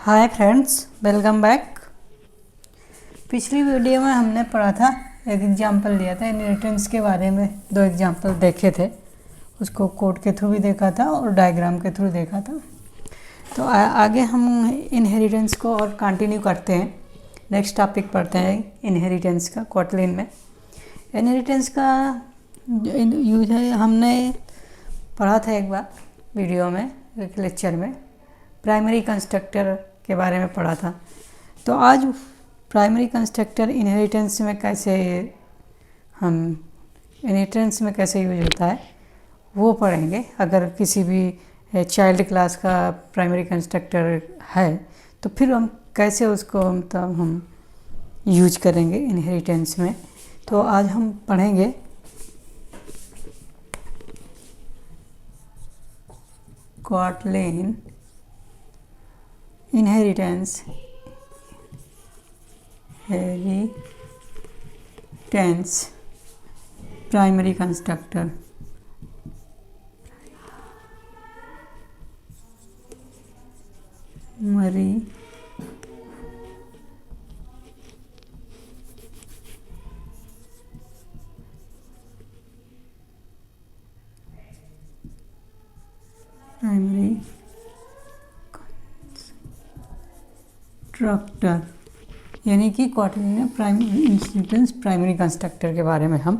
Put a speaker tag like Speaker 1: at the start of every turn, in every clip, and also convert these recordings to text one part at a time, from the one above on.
Speaker 1: Hi friends, welcome back. पिछली video में हमने पढ़ा था, एक एग्जाम्पल लिया था इनहेरिटेंस के बारे में। दो एग्जाम्पल देखे थे, उसको कोड के थ्रू भी देखा था और डायग्राम के थ्रू देखा था। तो आगे हम इनहेरिटेंस को और कंटिन्यू करते हैं। नेक्स्ट टॉपिक पढ़ते हैं इनहेरिटेंस का क्वार्टलिन में। इनहेरिटेंस का यूज है, हमने पढ़ा था एक बार वीडियो में, एक लेक्चर में प्राइमरी कंस्ट्रक्टर के बारे में पढ़ा था। तो आज प्राइमरी कंस्ट्रक्टर इनहेरिटेंस में कैसे यूज होता है वो पढ़ेंगे। अगर किसी भी चाइल्ड क्लास का प्राइमरी कंस्ट्रक्टर है तो फिर हम कैसे उसको मतलब हम यूज करेंगे इनहेरिटेंस में। तो आज हम पढ़ेंगे Kotlin inheritance primary constructor. Primary constructor यानी कि क्वार्टलिन प्राइमरी कंस्ट्रक्टर के बारे में हम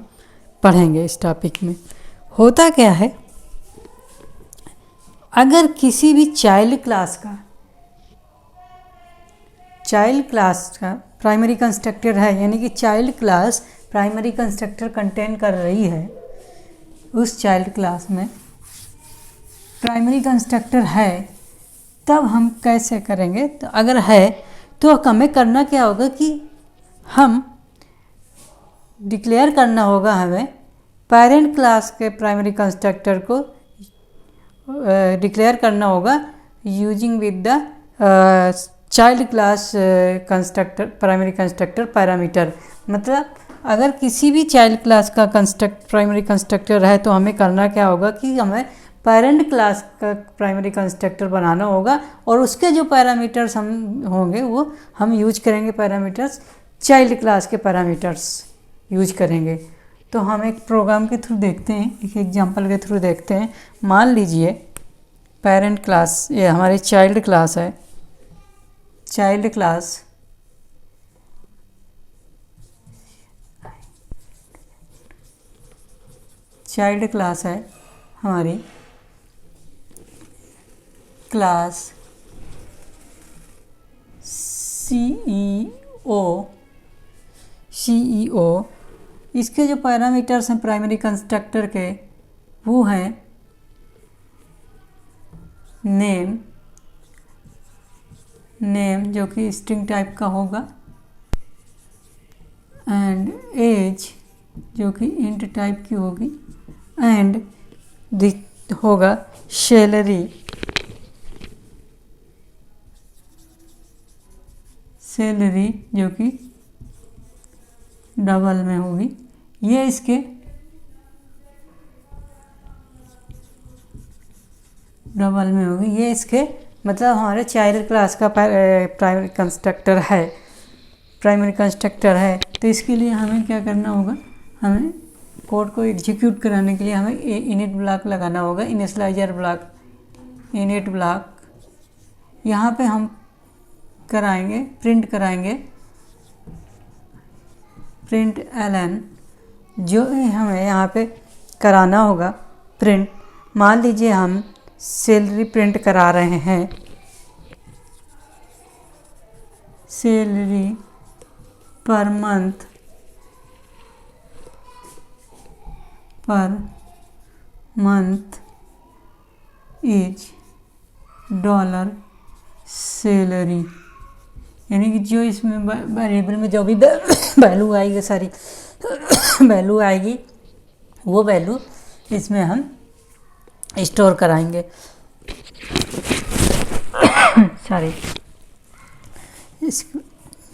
Speaker 1: पढ़ेंगे। इस टॉपिक में होता क्या है, अगर किसी भी चाइल्ड क्लास का प्राइमरी कंस्ट्रक्टर है, यानी कि child class primary constructor contain कर रही है, उस चाइल्ड क्लास में प्राइमरी कंस्ट्रक्टर है, तब हम कैसे करेंगे। तो अगर है तो हमें करना क्या होगा कि हम डिक्लेयर करना होगा, हमें पेरेंट क्लास के प्राइमरी कंस्ट्रक्टर को डिक्लेयर करना होगा using with the child class constructor primary constructor parameter. मतलब अगर किसी भी चाइल्ड क्लास का प्राइमरी कंस्ट्रक्टर है तो हमें करना क्या होगा कि हमें पेरेंट क्लास का प्राइमरी कंस्ट्रक्टर बनाना होगा और उसके जो पैरामीटर्स हम होंगे वो हम यूज करेंगे, पैरामीटर्स चाइल्ड क्लास के पैरामीटर्स यूज करेंगे। तो हम एक प्रोग्राम के थ्रू देखते हैं, एक एग्जांपल के थ्रू देखते हैं। मान लीजिए पेरेंट क्लास, ये हमारी चाइल्ड क्लास है, चाइल्ड क्लास है हमारी क्लास CEO। इसके जो पैरामीटर्स हैं प्राइमरी कंस्ट्रक्टर के, वो हैं नेम जो कि स्ट्रिंग टाइप का होगा, एंड एज जो कि इंट टाइप की होगी, एंड होगा सैलरी जो कि डबल में होगी। ये इसके डबल में होगी, ये इसके मतलब हमारे चाइल्ड क्लास का प्राइमरी कंस्ट्रक्टर है। तो इसके लिए हमें क्या करना होगा, हमें कोड को एग्जीक्यूट कराने के लिए हमें इनिट ब्लॉक लगाना होगा, इनिशियलाइजर ब्लॉक, इनिट ब्लॉक। यहाँ पे हम प्रिंट कराएंगे प्रिंट ln, जो हमें यहाँ पे कराना होगा प्रिंट। मान लीजिए हम सैलरी प्रिंट करा रहे हैं, salary per month is $salary, यानी कि जो इसमें वेरिएबल में जो भी वैल्यू आएगी, सारी वैल्यू आएगी, वो वैल्यू इसमें हम स्टोर कराएंगे।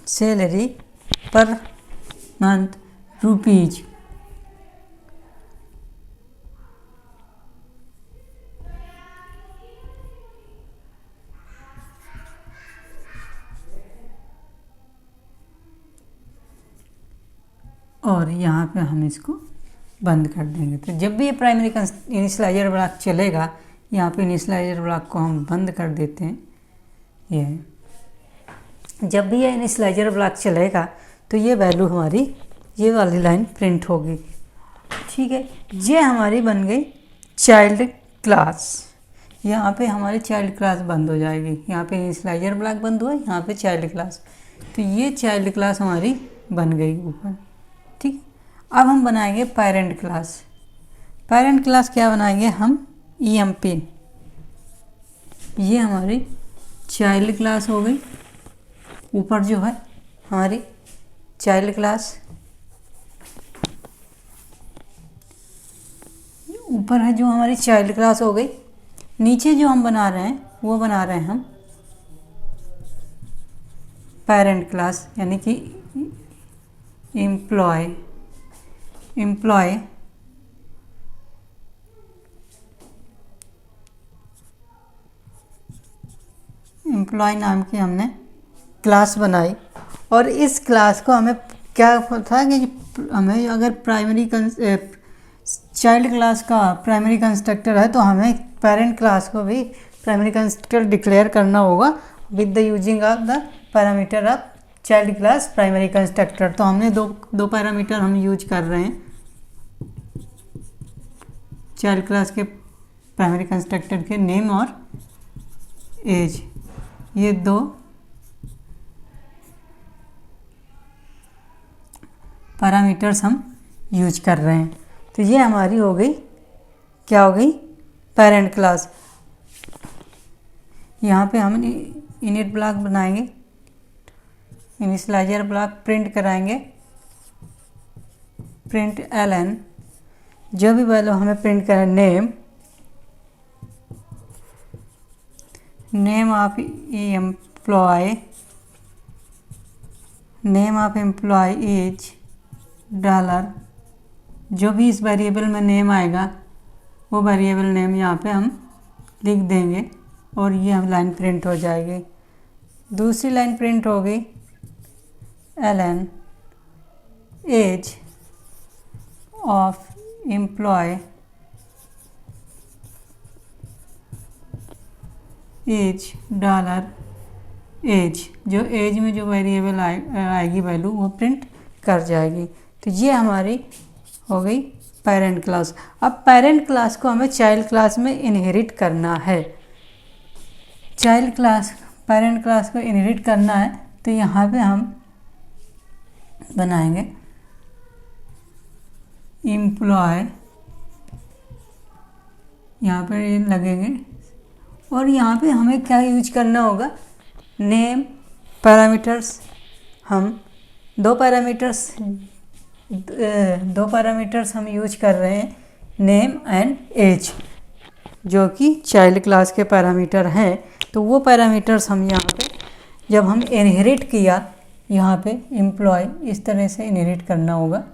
Speaker 1: सैलरी पर मंथ रुपीज, और यहाँ पे हम इसको बंद कर देंगे। तो जब भी ये प्राइमरी इनिशियलाइजर ब्लॉक चलेगा, यहाँ पे इनिशियलाइजर ब्लॉक को हम बंद कर देते हैं। ये जब भी ये इनिशियलाइजर ब्लॉक चलेगा तो ये वैल्यू हमारी ये वाली लाइन प्रिंट होगी। ठीक है, ये हमारी बन गई चाइल्ड क्लास। यहाँ पे हमारी चाइल्ड क्लास बंद हो जाएगी। यहाँ पे इनिशियलाइजर ब्लॉक बंद हुआ, यहाँ पे चाइल्ड क्लास। तो ये चाइल्ड क्लास हमारी बन गई ऊपर। ठीक, अब हम बनाएंगे पेरेंट क्लास। पेरेंट क्लास क्या बनाएंगे हम? EMP। ये हमारी चाइल्ड क्लास हो गई। ऊपर जो है हमारी चाइल्ड क्लास, ऊपर है जो हमारी चाइल्ड क्लास हो गई। नीचे जो हम बना रहे हैं वो बना रहे हैं हम पेरेंट क्लास, यानी कि एम्प्लॉय नाम की हमने क्लास बनाई। और इस क्लास को हमें क्या था कि हमें अगर प्राइमरी चाइल्ड क्लास का प्राइमरी कंस्ट्रक्टर है तो हमें पेरेंट क्लास को भी प्राइमरी कंस्ट्रक्टर डिक्लेयर करना होगा with the using of the parameter of child class primary constructor. तो हमने दो पैरामीटर हम यूज कर रहे हैं चाइल्ड क्लास के प्राइमरी कंस्ट्रक्टर के, नेम और एज। ये दो पैरामीटर्स हम यूज कर रहे हैं। तो ये हमारी हो गई, क्या हो गई? Parent class. यहाँ पे हम इनिट ब्लॉक बनाएंगे, इनिशियलाइजर ब्लॉक प्रिंट कराएंगे, प्रिंट ln, जो भी वैल्यू हमें प्रिंट करें, name of employee, name of employee is $, जो भी इस वेरिएबल में नेम आएगा वो वेरिएबल नेम यहाँ पे हम लिख देंगे और ये हम लाइन प्रिंट हो जाएगी। दूसरी लाइन प्रिंट हो गई ln age of employee age $, age, जो एज में जो वेरिएबल आएगी वैल्यू वो प्रिंट कर जाएगी। तो ये हमारी हो गई पेरेंट क्लास। अब पेरेंट क्लास को हमें चाइल्ड क्लास में इनहेरिट करना है। चाइल्ड क्लास पेरेंट क्लास को इनहेरिट करना है तो यहाँ पे हम बनाएंगे एम्प्लॉय, यहाँ पर ये लगेंगे और यहाँ पे हमें क्या यूज करना होगा? Name parameters. हम दो पैरामीटर्स हम यूज कर रहे हैं, नेम एंड एज, जो कि चाइल्ड क्लास के पैरामीटर हैं। तो वो पैरामीटर्स हम यहाँ पे जब हम इनहेरिट किया, यहाँ पे एम्प्लॉय इस तरह से इनहेरिट करना होगा।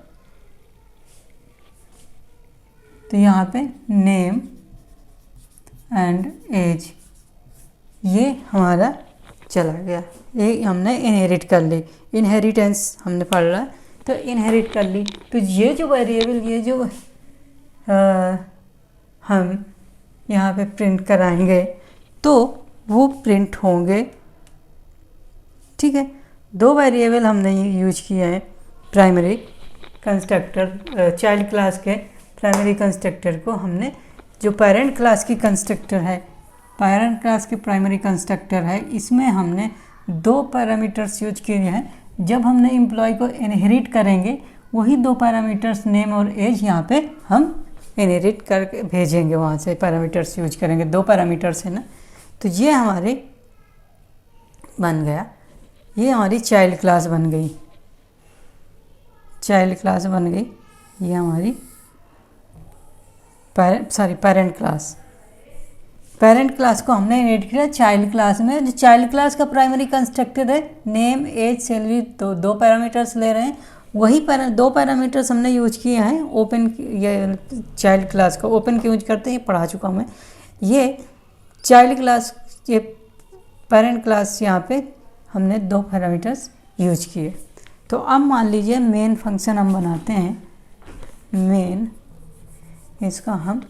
Speaker 1: तो यहाँ पे नेम एंड एज ये हमारा चला गया, ये हमने इनहेरिट कर ली। इनहेरिटेंस हमने पढ़ रहा है तो इनहेरिट कर ली। तो ये जो वेरिएबल, ये जो हम यहाँ पे प्रिंट कराएंगे तो वो प्रिंट होंगे। ठीक है, दो वेरिएबल हमने यूज किए हैं प्राइमरी कंस्ट्रक्टर, चाइल्ड क्लास के प्राइमरी कंस्ट्रक्टर को हमने, जो पेरेंट क्लास की कंस्ट्रक्टर है, पेरेंट क्लास के प्राइमरी कंस्ट्रक्टर है, इसमें हमने दो पैरामीटर्स यूज किए हैं। जब हमने एम्प्लॉय को इनहेरिट करेंगे वही दो पैरामीटर्स नेम और एज यहाँ पे हम इनहेरिट करके भेजेंगे, वहाँ से पैरामीटर्स यूज करेंगे। दो पैरामीटर्स है ना, तो ये हमारे बन गया, ये हमारी चाइल्ड क्लास बन गई। चाइल्ड क्लास बन गई, ये हमारी पेरेंट क्लास। पेरेंट क्लास को हमने इनहेरिट किया चाइल्ड क्लास में। जो चाइल्ड क्लास का प्राइमरी कंस्ट्रक्टर है, नेम एज सैलरी, तो दो पैरामीटर्स ले रहे हैं। वही दो पैरामीटर्स हमने यूज किए हैं ओपन, ये चाइल्ड क्लास का ओपन क्यों यूज करते हैं ये पढ़ा चुका हूँ मैं। ये चाइल्ड क्लास, ये पेरेंट क्लास, यहाँ पे हमने दो पैरामीटर्स यूज किए। तो अब मान लीजिए मेन फंक्शन हम बनाते हैं। मेन, इसका हम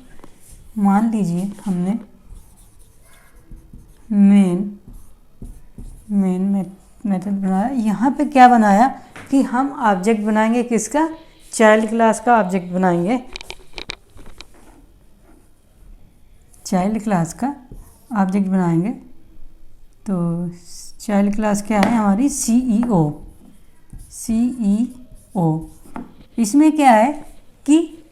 Speaker 1: मान लीजिए हमने मेन मेथड बनाया। यहाँ पे क्या बनाया कि हम ऑब्जेक्ट बनाएंगे, किसका, चाइल्ड क्लास का ऑब्जेक्ट बनाएंगे। चाइल्ड क्लास का ऑब्जेक्ट बनाएंगे। तो चाइल्ड क्लास क्या है हमारी, CEO। इसमें क्या है कि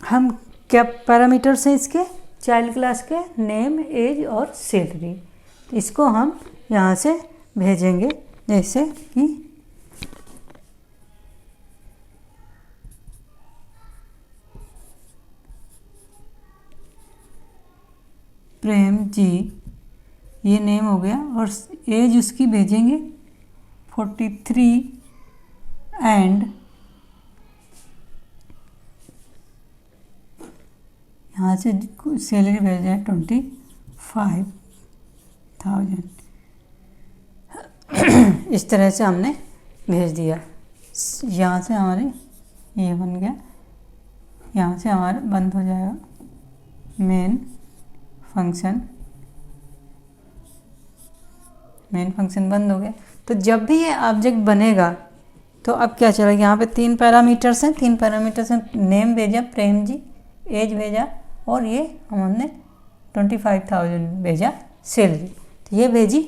Speaker 1: हम क्या पैरामीटर्स हैं इसके चाइल्ड क्लास के, नेम, एज और सैलरी। इसको हम यहाँ से भेजेंगे, जैसे कि प्रेम जी, ये नेम हो गया, और एज उसकी भेजेंगे 43 एंड यहाँ से सैलरी भेजा है 25,000। इस तरह से हमने भेज दिया। यहाँ से हमारे ये बन गया, यहाँ से हमारा बंद हो जाएगा मेन फंक्शन बंद हो गया। तो जब भी ये ऑब्जेक्ट बनेगा तो अब क्या चलेगा, यहाँ पे 3 पैरामीटर्स हैं। 3 पैरामीटर्स हैं, नेम भेजा प्रेम जी, एज भेजा, और ये हमने 25,000 भेजा सैलरी। तो ये भेजी।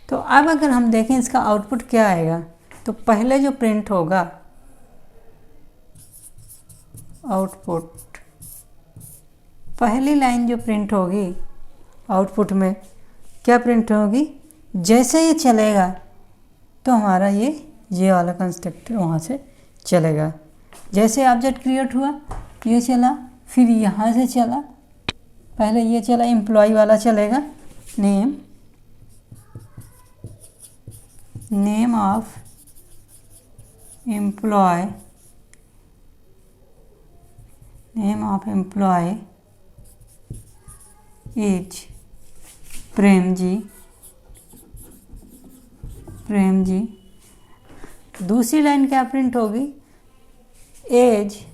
Speaker 1: तो अब अगर हम देखें इसका आउटपुट क्या आएगा, तो पहले जो प्रिंट होगा आउटपुट, पहली लाइन जो प्रिंट होगी आउटपुट में क्या प्रिंट होगी, जैसे ये चलेगा तो हमारा ये वाला कंस्ट्रक्टर वहाँ से चलेगा। जैसे ऑब्जेक्ट क्रिएट हुआ, ये चला, फिर यहाँ से चला, पहले ये चला, एम्प्लॉय वाला चलेगा, name of employee, as Prem ji. दूसरी लाइन क्या प्रिंट होगी, एज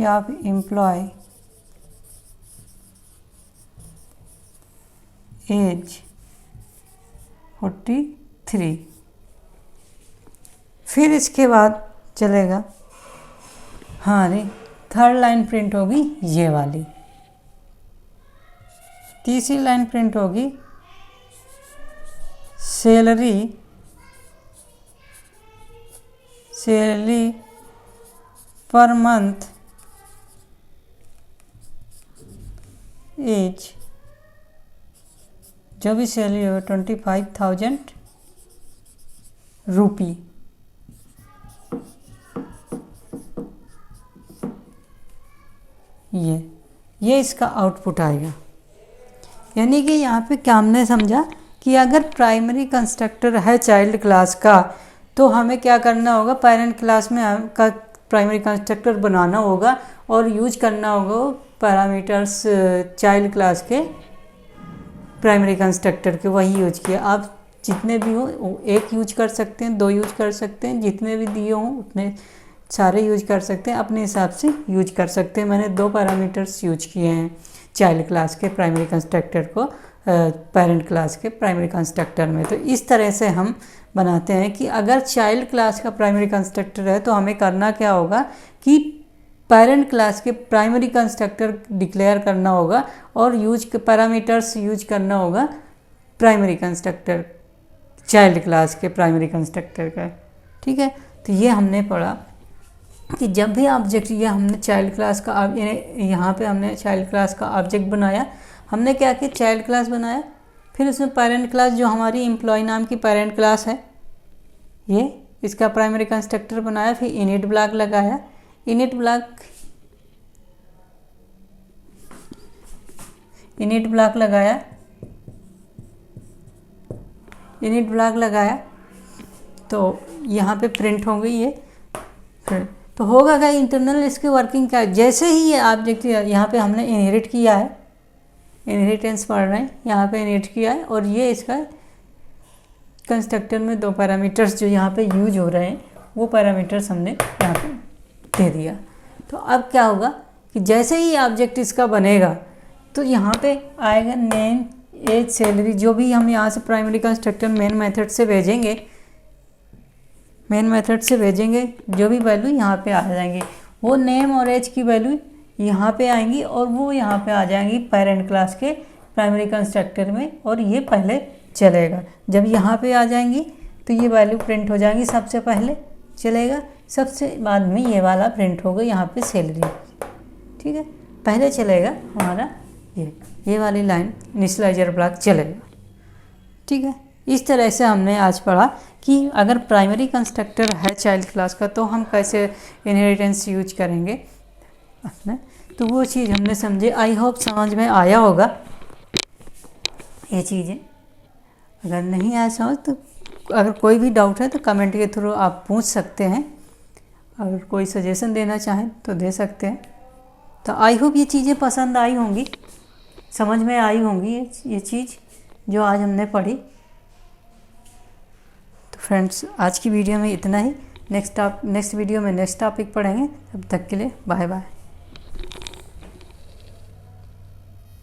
Speaker 1: ऑफ एम्प्लॉय, एज 43। फिर इसके बाद चलेगा, हाँ रे, थर्ड लाइन प्रिंट होगी ये वाली। तीसरी लाइन प्रिंट होगी सैलरी पर मंथ, एज, जो भी सैलरी हो 25,000 रुपी। ये इसका आउटपुट आएगा। यानी कि यहाँ पे क्या हमने समझा कि अगर प्राइमरी कंस्ट्रक्टर है चाइल्ड क्लास का, तो हमें क्या करना होगा, पेरेंट क्लास में का प्राइमरी कंस्ट्रक्टर बनाना होगा और यूज करना होगा पैरामीटर्स चाइल्ड क्लास के प्राइमरी कंस्ट्रक्टर के, वही यूज किया। आप जितने भी हो, एक यूज कर सकते हैं, 2 यूज कर सकते हैं, जितने भी दिए हों उतने सारे यूज कर सकते हैं, अपने हिसाब से यूज कर सकते हैं। मैंने 2 पैरामीटर्स यूज किए हैं चाइल्ड क्लास के प्राइमरी कंस्ट्रक्टर को पेरेंट क्लास के प्राइमरी कंस्ट्रक्टर में। तो इस तरह से हम बनाते हैं कि अगर चाइल्ड क्लास का प्राइमरी कंस्ट्रक्टर है तो हमें करना क्या होगा कि पेरेंट क्लास के प्राइमरी कंस्ट्रक्टर डिक्लेयर करना होगा और पैरामीटर्स यूज करना होगा प्राइमरी कंस्ट्रक्टर चाइल्ड क्लास के प्राइमरी कंस्ट्रक्टर का। ठीक है, तो ये हमने पढ़ा कि जब भी ऑब्जेक्ट, ये हमने चाइल्ड क्लास का, यहाँ पे हमने चाइल्ड क्लास का ऑब्जेक्ट बनाया। हमने क्या किया, चाइल्ड क्लास बनाया, फिर उसमें पेरेंट क्लास जो हमारी एम्प्लॉय नाम की पेरेंट क्लास है, ये इसका प्राइमरी कंस्ट्रक्टर बनाया। फिर इनिट ब्लॉक लगाया, इनिट ब्लॉक लगाया तो यहाँ पे प्रिंट हो गई ये। तो होगा क्या, इंटरनल इसकी वर्किंग क्या है, जैसे ही ये ऑब्जेक्ट यहाँ पे हमने इनहेरिट किया है, इनहेरिटेंस पढ़ रहे हैं, यहाँ पे इनहेरिट किया है और ये इसका कंस्ट्रक्टर में दो पैरामीटर्स जो यहाँ पे यूज हो रहे हैं वो पैरामीटर्स हमने यहाँ पे दे दिया। तो अब क्या होगा कि जैसे ही ऑब्जेक्ट इसका बनेगा तो यहाँ पे आएगा नेम, एज, सैलरी, जो भी हम यहाँ से प्राइमरी कंस्ट्रक्टर मेन मेथड से भेजेंगे, जो भी वैल्यू यहाँ पे आ जाएंगी, वो नेम और एज की वैल्यू यहाँ पे आएंगी और वो यहाँ पे आ जाएंगी पेरेंट क्लास के प्राइमरी कंस्ट्रक्टर में, और ये पहले चलेगा। जब यहाँ पे आ जाएंगी तो ये वैल्यू प्रिंट हो जाएंगी, सबसे पहले चलेगा, सबसे बाद में ये वाला प्रिंट होगा यहाँ पे सैलरी। ठीक है, पहले चलेगा हमारा ये वाली लाइन इनिशियलाइजर ब्लॉक चलेगा। ठीक है, इस तरह से हमने आज पढ़ा कि अगर प्राइमरी कंस्ट्रक्टर है चाइल्ड क्लास का तो हम कैसे इनहेरिटेंस यूज करेंगे अपने, तो वो चीज़ हमने समझे। आई होप समझ में आया होगा ये चीज़ें। अगर नहीं आया समझ तो अगर कोई भी डाउट है तो कमेंट के थ्रू आप पूछ सकते हैं, अगर कोई सजेशन देना चाहें तो दे सकते हैं। तो आई होप ये चीज़ें पसंद आई होंगी, समझ में आई होंगी ये चीज़ जो आज हमने पढ़ी। तो फ्रेंड्स, आज की वीडियो में इतना ही। नेक्स्ट वीडियो में नेक्स्ट टॉपिक पढ़ेंगे। तब तक के लिए बाय बाय।